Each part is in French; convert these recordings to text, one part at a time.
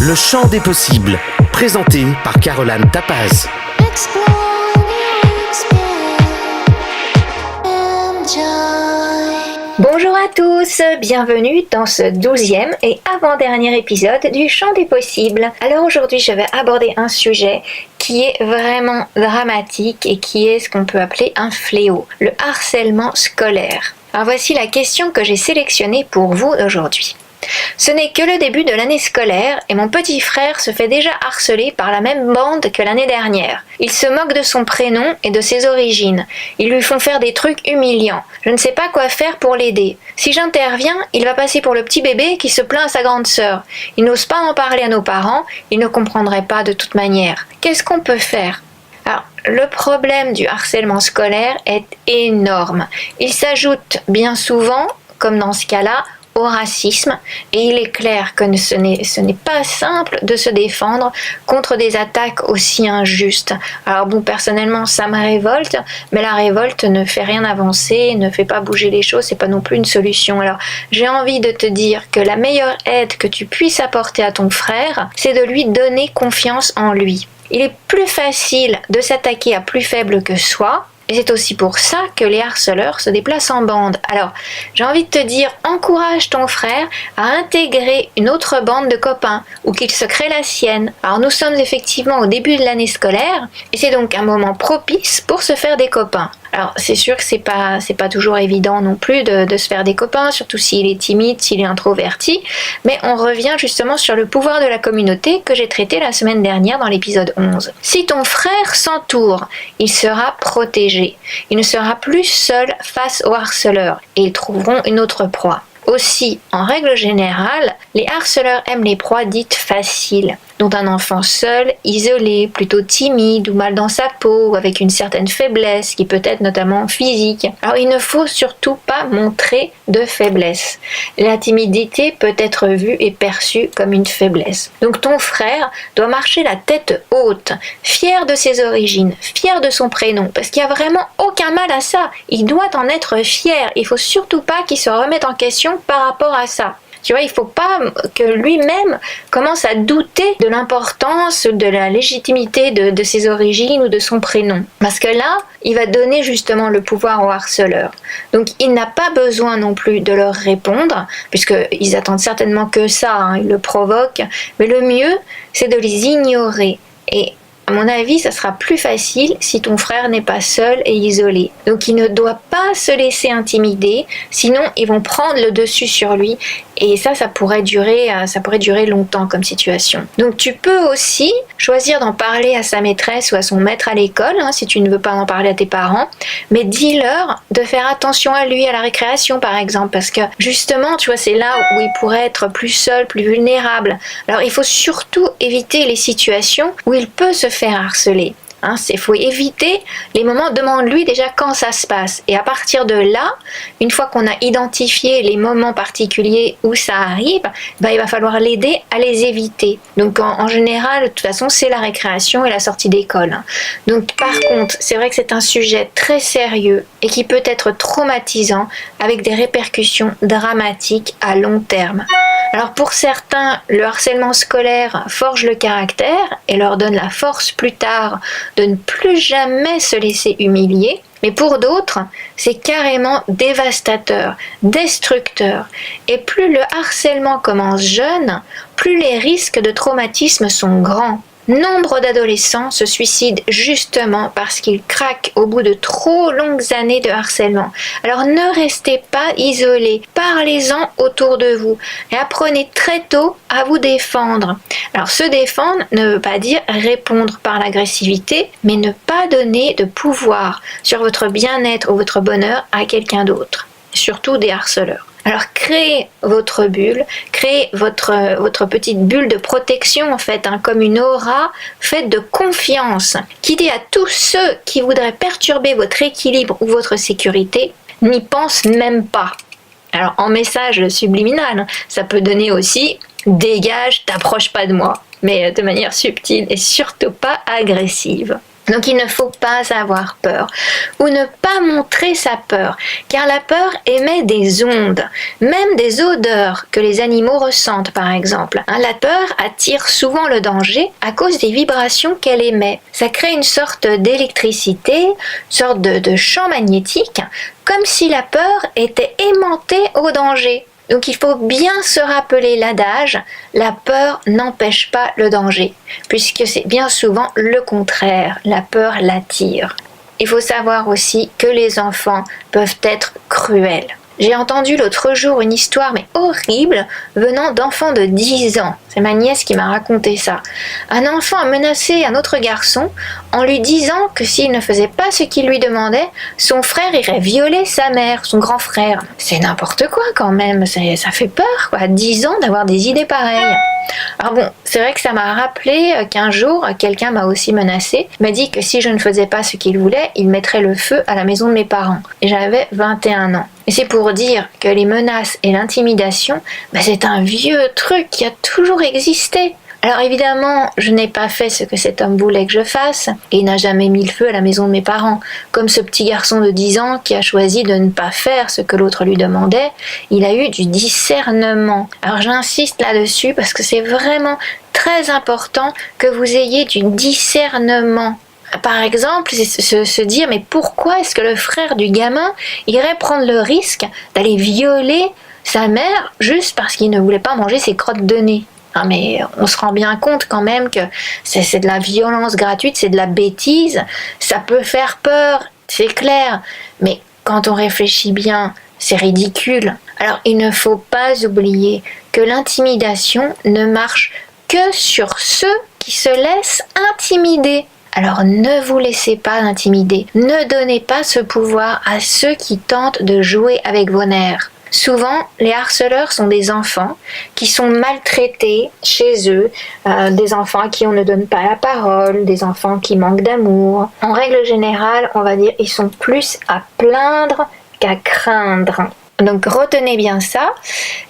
Le champ des possibles, présenté par Caroline Tapaz. Bonjour à tous, bienvenue dans ce 12e et avant-dernier épisode du champ des possibles. Alors aujourd'hui je vais aborder un sujet qui est vraiment dramatique et qui est ce qu'on peut appeler un fléau, le harcèlement scolaire. Alors voici la question que j'ai sélectionnée pour vous aujourd'hui. Ce n'est que le début de l'année scolaire et mon petit frère se fait déjà harceler par la même bande que l'année dernière. Ils se moquent de son prénom et de ses origines. Ils lui font faire des trucs humiliants. Je ne sais pas quoi faire pour l'aider. Si j'interviens, il va passer pour le petit bébé qui se plaint à sa grande sœur. Il n'ose pas en parler à nos parents, ils ne comprendraient pas de toute manière. Qu'est-ce qu'on peut faire ? Alors, le problème du harcèlement scolaire est énorme. Il s'ajoute bien souvent, comme dans ce cas-là, au racisme, et il est clair que ce n'est pas simple de se défendre contre des attaques aussi injustes. Alors bon, personnellement, ça me révolte, mais la révolte ne fait rien avancer, ne fait pas bouger les choses, c'est pas non plus une solution. Alors, j'ai envie de te dire que la meilleure aide que tu puisses apporter à ton frère, c'est de lui donner confiance en lui. Il est plus facile de s'attaquer à plus faible que soi, et c'est aussi pour ça que les harceleurs se déplacent en bande. Alors, j'ai envie de te dire, encourage ton frère à intégrer une autre bande de copains ou qu'il se crée la sienne. Alors, nous sommes effectivement au début de l'année scolaire et c'est donc un moment propice pour se faire des copains. Alors, c'est sûr que c'est pas toujours évident non plus de se faire des copains, surtout s'il est timide, s'il est introverti, mais on revient justement sur le pouvoir de la communauté que j'ai traité la semaine dernière dans l'épisode 11. Si ton frère s'entoure, il sera protégé. Il ne sera plus seul face aux harceleurs et ils trouveront une autre proie. Aussi, en règle générale, les harceleurs aiment les proies dites faciles, dont un enfant seul, isolé, plutôt timide ou mal dans sa peau ou avec une certaine faiblesse qui peut être notamment physique. Alors il ne faut surtout pas montrer de faiblesse. La timidité peut être vue et perçue comme une faiblesse. Donc ton frère doit marcher la tête haute, fier de ses origines, fier de son prénom, parce qu'il n'y a vraiment aucun mal à ça. Il doit en être fier. Il faut surtout pas qu'il se remette en question par rapport à ça. Tu vois, il ne faut pas que lui-même commence à douter de l'importance, de la légitimité de ses origines ou de son prénom. Parce que là, il va donner justement le pouvoir aux harceleurs. Donc, il n'a pas besoin non plus de leur répondre, puisqu'ils attendent certainement que ça, ils le provoquent. Mais le mieux, c'est de les ignorer. Et à mon avis, ça sera plus facile si ton frère n'est pas seul et isolé. Donc il ne doit pas se laisser intimider, sinon ils vont prendre le dessus sur lui et ça pourrait durer longtemps comme situation. Donc tu peux aussi choisir d'en parler à sa maîtresse ou à son maître à l'école, si tu ne veux pas en parler à tes parents, mais dis-leur de faire attention à lui à la récréation par exemple, parce que justement, tu vois, c'est là où il pourrait être plus seul, plus vulnérable. Alors il faut surtout éviter les situations où il peut se faire harceler. Il faut éviter les moments, demande-lui déjà quand ça se passe. Et à partir de là, une fois qu'on a identifié les moments particuliers où ça arrive, il va falloir l'aider à les éviter. Donc en général, de toute façon, c'est la récréation et la sortie d'école. Donc par contre, c'est vrai que c'est un sujet très sérieux et qui peut être traumatisant avec des répercussions dramatiques à long terme. Alors pour certains, le harcèlement scolaire forge le caractère et leur donne la force plus tard de ne plus jamais se laisser humilier. Mais pour d'autres, c'est carrément dévastateur, destructeur. Et plus le harcèlement commence jeune, plus les risques de traumatisme sont grands. Nombre d'adolescents se suicident justement parce qu'ils craquent au bout de trop longues années de harcèlement. Alors ne restez pas isolés, parlez-en autour de vous et apprenez très tôt à vous défendre. Alors se défendre ne veut pas dire répondre par l'agressivité, mais ne pas donner de pouvoir sur votre bien-être ou votre bonheur à quelqu'un d'autre, surtout des harceleurs. Alors créez votre bulle, créez votre petite bulle de protection en fait, comme une aura faite de confiance qui dit à tous ceux qui voudraient perturber votre équilibre ou votre sécurité, n'y pense même pas. Alors en message subliminal, ça peut donner aussi « dégage, t'approches pas de moi », mais de manière subtile et surtout pas agressive. Donc il ne faut pas avoir peur ou ne pas montrer sa peur, car la peur émet des ondes, même des odeurs que les animaux ressentent par exemple. La peur attire souvent le danger à cause des vibrations qu'elle émet. Ça crée une sorte d'électricité, une sorte de champ magnétique, comme si la peur était aimantée au danger. Donc il faut bien se rappeler l'adage, la peur n'empêche pas le danger, puisque c'est bien souvent le contraire, la peur l'attire. Il faut savoir aussi que les enfants peuvent être cruels. J'ai entendu l'autre jour une histoire mais horrible venant d'enfants de 10 ans. C'est ma nièce qui m'a raconté ça. Un enfant a menacé un autre garçon en lui disant que s'il ne faisait pas ce qu'il lui demandait, son frère irait violer sa mère, son grand frère. C'est n'importe quoi quand même, ça fait peur quoi, 10 ans d'avoir des idées pareilles. Alors bon, c'est vrai que ça m'a rappelé qu'un jour, quelqu'un m'a aussi menacé, m'a dit que si je ne faisais pas ce qu'il voulait, il mettrait le feu à la maison de mes parents. Et j'avais 21 ans. Et c'est pour dire que les menaces et l'intimidation, c'est un vieux truc qui a toujours existé. Alors évidemment, je n'ai pas fait ce que cet homme voulait que je fasse, et il n'a jamais mis le feu à la maison de mes parents. Comme ce petit garçon de 10 ans qui a choisi de ne pas faire ce que l'autre lui demandait, il a eu du discernement. Alors j'insiste là-dessus parce que c'est vraiment très important que vous ayez du discernement. Par exemple, se dire mais pourquoi est-ce que le frère du gamin irait prendre le risque d'aller violer sa mère juste parce qu'il ne voulait pas manger ses crottes de nez? Mais on se rend bien compte quand même que c'est de la violence gratuite, c'est de la bêtise, ça peut faire peur, c'est clair, mais quand on réfléchit bien, c'est ridicule. Alors il ne faut pas oublier que l'intimidation ne marche que sur ceux qui se laissent intimider. Alors ne vous laissez pas intimider, ne donnez pas ce pouvoir à ceux qui tentent de jouer avec vos nerfs. Souvent, les harceleurs sont des enfants qui sont maltraités chez eux, des enfants à qui on ne donne pas la parole, des enfants qui manquent d'amour. En règle générale, on va dire ils sont plus à plaindre qu'à craindre. Donc retenez bien ça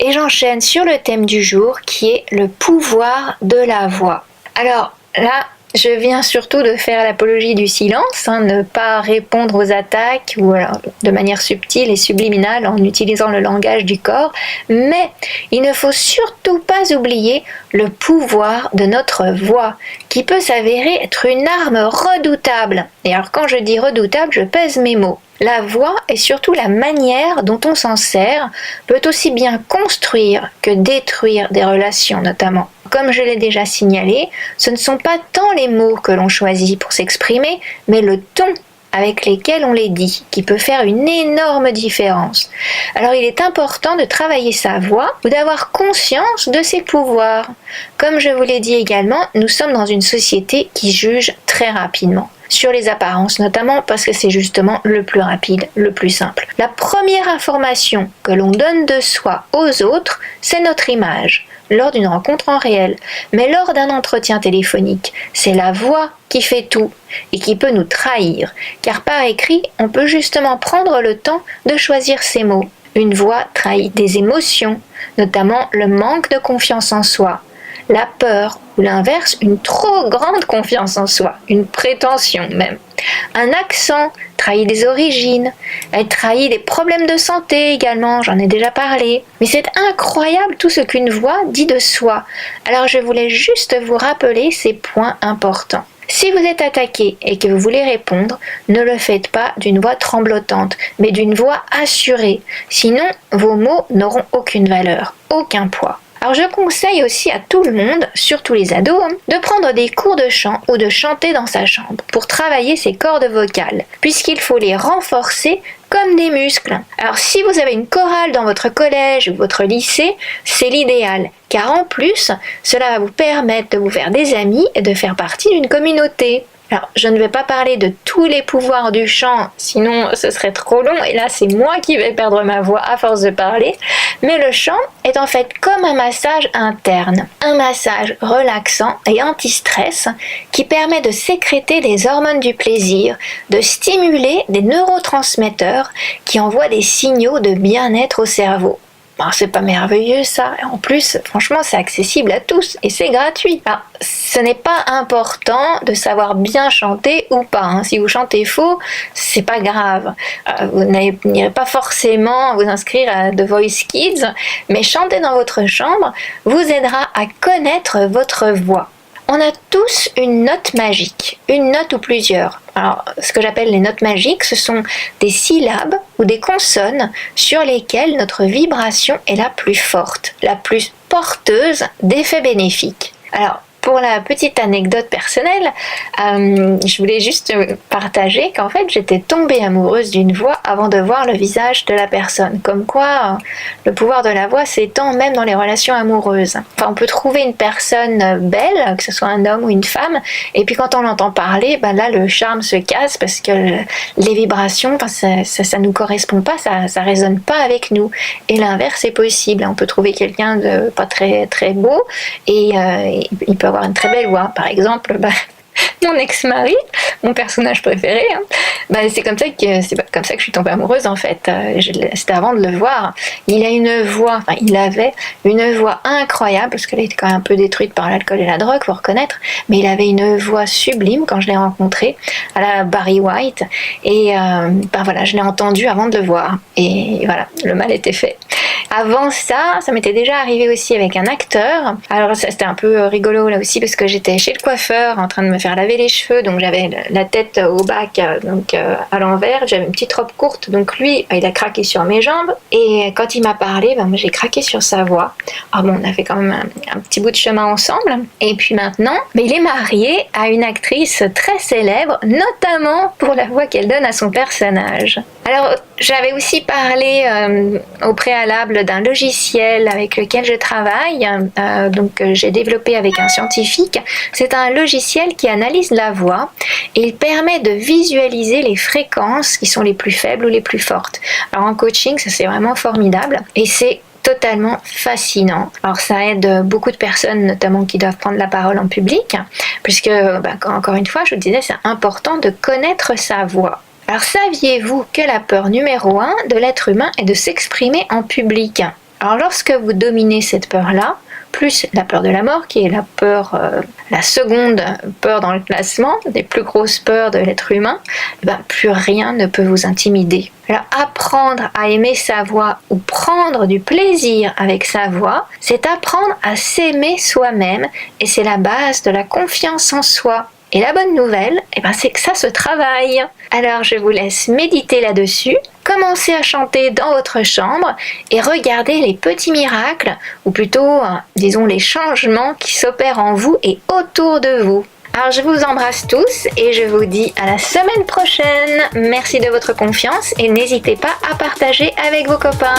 et j'enchaîne sur le thème du jour qui est le pouvoir de la voix. Alors là, je viens surtout de faire l'apologie du silence, ne pas répondre aux attaques ou alors, de manière subtile et subliminale en utilisant le langage du corps, mais il ne faut surtout pas oublier le pouvoir de notre voix, qui peut s'avérer être une arme redoutable. Et alors quand je dis redoutable, je pèse mes mots. La voix et surtout la manière dont on s'en sert peut aussi bien construire que détruire des relations notamment. Comme je l'ai déjà signalé, ce ne sont pas tant les mots que l'on choisit pour s'exprimer, mais le ton avec lesquels on les dit, qui peut faire une énorme différence. Alors il est important de travailler sa voix ou d'avoir conscience de ses pouvoirs. Comme je vous l'ai dit également, nous sommes dans une société qui juge très rapidement. Sur les apparences notamment parce que c'est justement le plus rapide, le plus simple. La première information que l'on donne de soi aux autres, c'est notre image, lors d'une rencontre en réel. Mais lors d'un entretien téléphonique, c'est la voix qui fait tout et qui peut nous trahir, car par écrit, on peut justement prendre le temps de choisir ses mots. Une voix trahit des émotions, notamment le manque de confiance en soi, la peur ou l'inverse, une trop grande confiance en soi, une prétention même. Un accent trahit des origines, elle trahit des problèmes de santé également, j'en ai déjà parlé. Mais c'est incroyable tout ce qu'une voix dit de soi. Alors je voulais juste vous rappeler ces points importants. Si vous êtes attaqué et que vous voulez répondre, ne le faites pas d'une voix tremblotante, mais d'une voix assurée. Sinon, vos mots n'auront aucune valeur, aucun poids. Alors je conseille aussi à tout le monde, surtout les ados, de prendre des cours de chant ou de chanter dans sa chambre pour travailler ses cordes vocales, puisqu'il faut les renforcer comme des muscles. Alors si vous avez une chorale dans votre collège ou votre lycée, c'est l'idéal, car en plus, cela va vous permettre de vous faire des amis et de faire partie d'une communauté. Alors, je ne vais pas parler de tous les pouvoirs du chant, sinon ce serait trop long, et là c'est moi qui vais perdre ma voix à force de parler, mais le chant est en fait comme un massage interne, un massage relaxant et anti-stress qui permet de sécréter des hormones du plaisir, de stimuler des neurotransmetteurs qui envoient des signaux de bien-être au cerveau. Ben, c'est pas merveilleux ça. Et en plus, franchement, c'est accessible à tous et c'est gratuit. Alors, ce n'est pas important de savoir bien chanter ou pas, hein. Si vous chantez faux, c'est pas grave. Vous n'irez pas forcément vous inscrire à The Voice Kids, mais chanter dans votre chambre vous aidera à connaître votre voix. On a tous une note magique, une note ou plusieurs. Alors, ce que j'appelle les notes magiques, ce sont des syllabes ou des consonnes sur lesquelles notre vibration est la plus forte, la plus porteuse d'effets bénéfiques. Alors, pour la petite anecdote personnelle, je voulais juste partager qu'en fait j'étais tombée amoureuse d'une voix avant de voir le visage de la personne. Comme quoi, le pouvoir de la voix s'étend même dans les relations amoureuses. Enfin, on peut trouver une personne belle, que ce soit un homme ou une femme, et puis quand on l'entend parler, ben là le charme se casse parce que les vibrations, ça nous correspond pas, ça résonne pas avec nous. Et l'inverse est possible. On peut trouver quelqu'un de pas très très beau et il peut avoir une très belle voix. Par exemple, mon ex-mari, mon personnage préféré, c'est comme ça que je suis tombée amoureuse en fait. C'était avant de le voir. Il avait une voix incroyable parce qu'elle était quand même un peu détruite par l'alcool et la drogue, faut reconnaître. Mais il avait une voix sublime quand je l'ai rencontré à la Barry White et je l'ai entendu avant de le voir et voilà, le mal était fait. Avant ça m'était déjà arrivé aussi avec un acteur. Alors ça, c'était un peu rigolo là aussi parce que j'étais chez le coiffeur en train de me faire laver les cheveux, donc j'avais la tête au bac, à l'envers, j'avais une petite robe courte, donc lui il a craqué sur mes jambes et quand il m'a parlé, moi j'ai craqué sur sa voix. Alors bon, on a fait quand même un petit bout de chemin ensemble et puis maintenant, il est marié à une actrice très célèbre, notamment pour la voix qu'elle donne à son personnage. Alors j'avais aussi parlé au préalable d'un logiciel avec lequel je travaille, j'ai développé avec un scientifique. C'est un logiciel qui analyse la voix et il permet de visualiser les fréquences qui sont les plus faibles ou les plus fortes. Alors en coaching, ça c'est vraiment formidable et c'est totalement fascinant. Alors ça aide beaucoup de personnes, notamment qui doivent prendre la parole en public, puisque, encore une fois, je vous disais, c'est important de connaître sa voix. Alors saviez-vous que la peur numéro 1 de l'être humain est de s'exprimer en public? Alors lorsque vous dominez cette peur-là, plus la peur de la mort, qui est la peur, la seconde peur dans le classement, des plus grosses peurs de l'être humain, plus rien ne peut vous intimider. Alors apprendre à aimer sa voix ou prendre du plaisir avec sa voix, c'est apprendre à s'aimer soi-même et c'est la base de la confiance en soi. Et la bonne nouvelle, c'est que ça se travaille. Alors je vous laisse méditer là-dessus, commencez à chanter dans votre chambre et regardez les petits miracles, ou plutôt, disons, les changements qui s'opèrent en vous et autour de vous. Alors je vous embrasse tous et je vous dis à la semaine prochaine. Merci de votre confiance et n'hésitez pas à partager avec vos copains.